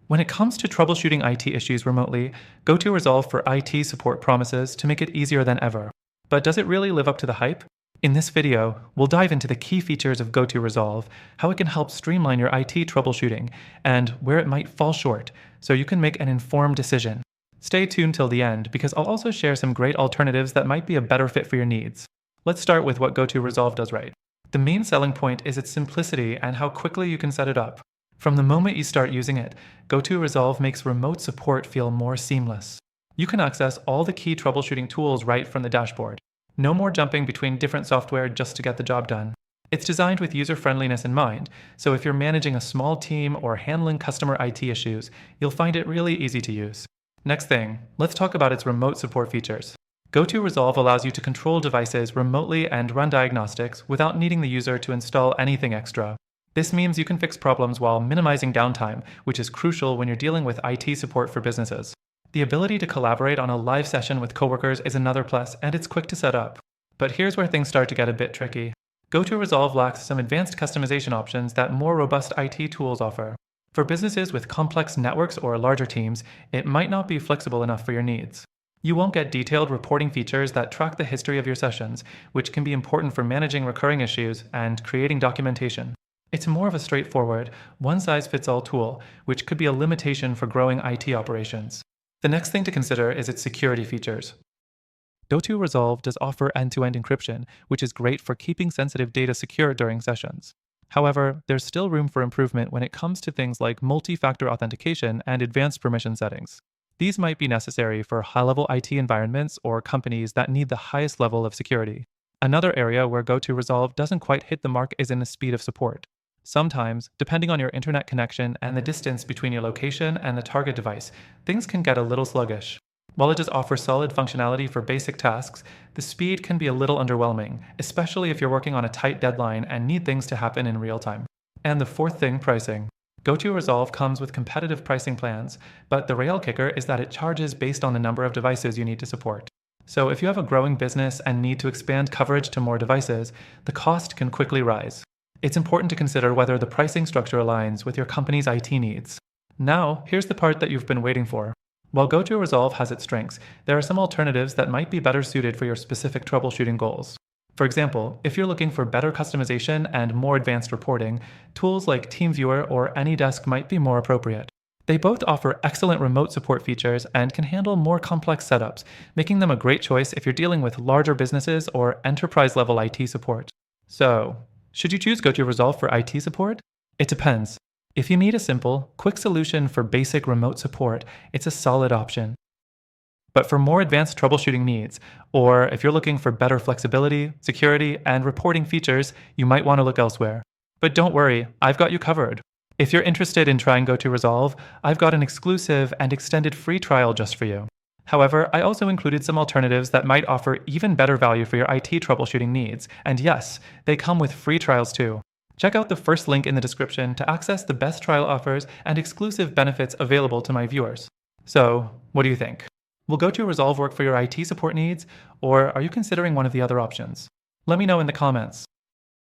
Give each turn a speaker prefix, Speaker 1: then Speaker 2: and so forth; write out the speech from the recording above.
Speaker 1: When it comes to troubleshooting IT issues remotely, GoTo Resolve for IT support promises to make it easier than ever. But does it really live up to the hype? In this video, we'll dive into the key features of GoTo Resolve, how it can help streamline your IT troubleshooting, and where it might fall short, so you can make an informed decision. Stay tuned till the end, because I'll also share some great alternatives that might be a better fit for your needs. Let's start with what GoTo Resolve does right. The main selling point is its simplicity and how quickly you can set it up. From the moment you start using it, GoTo Resolve makes remote support feel more seamless. You can access all the key troubleshooting tools right from the dashboard. No more jumping between different software just to get the job done. It's designed with user-friendliness in mind, so if you're managing a small team or handling customer IT issues, you'll find it really easy to use. Next thing, let's talk about its remote support features. GoTo Resolve allows you to control devices remotely and run diagnostics without needing the user to install anything extra. This means you can fix problems while minimizing downtime, which is crucial when you're dealing with IT support for businesses. The ability to collaborate on a live session with coworkers is another plus, and it's quick to set up. But here's where things start to get a bit tricky. GoTo Resolve lacks some advanced customization options that more robust IT tools offer. For businesses with complex networks or larger teams, it might not be flexible enough for your needs. You won't get detailed reporting features that track the history of your sessions, which can be important for managing recurring issues and creating documentation. It's more of a straightforward, one-size-fits-all tool, which could be a limitation for growing IT operations. The next thing to consider is its security features. GoTo Resolve does offer end-to-end encryption, which is great for keeping sensitive data secure during sessions. However, there's still room for improvement when it comes to things like multi-factor authentication and advanced permission settings. These might be necessary for high-level IT environments or companies that need the highest level of security. Another area where GoTo Resolve doesn't quite hit the mark is in the speed of support. Sometimes, depending on your internet connection and the distance between your location and the target device, things can get a little sluggish. While it does offer solid functionality for basic tasks, the speed can be a little underwhelming, especially if you're working on a tight deadline and need things to happen in real time. And the fourth thing, pricing. GoTo Resolve comes with competitive pricing plans, but the real kicker is that it charges based on the number of devices you need to support. So if you have a growing business and need to expand coverage to more devices, the cost can quickly rise. It's important to consider whether the pricing structure aligns with your company's IT needs. Now, here's the part that you've been waiting for. While GoTo Resolve has its strengths, there are some alternatives that might be better suited for your specific troubleshooting goals. For example, if you're looking for better customization and more advanced reporting, tools like TeamViewer or AnyDesk might be more appropriate. They both offer excellent remote support features and can handle more complex setups, making them a great choice if you're dealing with larger businesses or enterprise-level IT support. So, should you choose GoTo Resolve for IT support? It depends. If you need a simple, quick solution for basic remote support, it's a solid option. But for more advanced troubleshooting needs, or if you're looking for better flexibility, security, and reporting features, you might want to look elsewhere. But don't worry, I've got you covered. If you're interested in trying GoTo Resolve, I've got an exclusive and extended free trial just for you. However, I also included some alternatives that might offer even better value for your IT troubleshooting needs, and yes, they come with free trials too. Check out the first link in the description to access the best trial offers and exclusive benefits available to my viewers. So, what do you think? Will GoTo Resolve work for your IT support needs, or are you considering one of the other options? Let me know in the comments.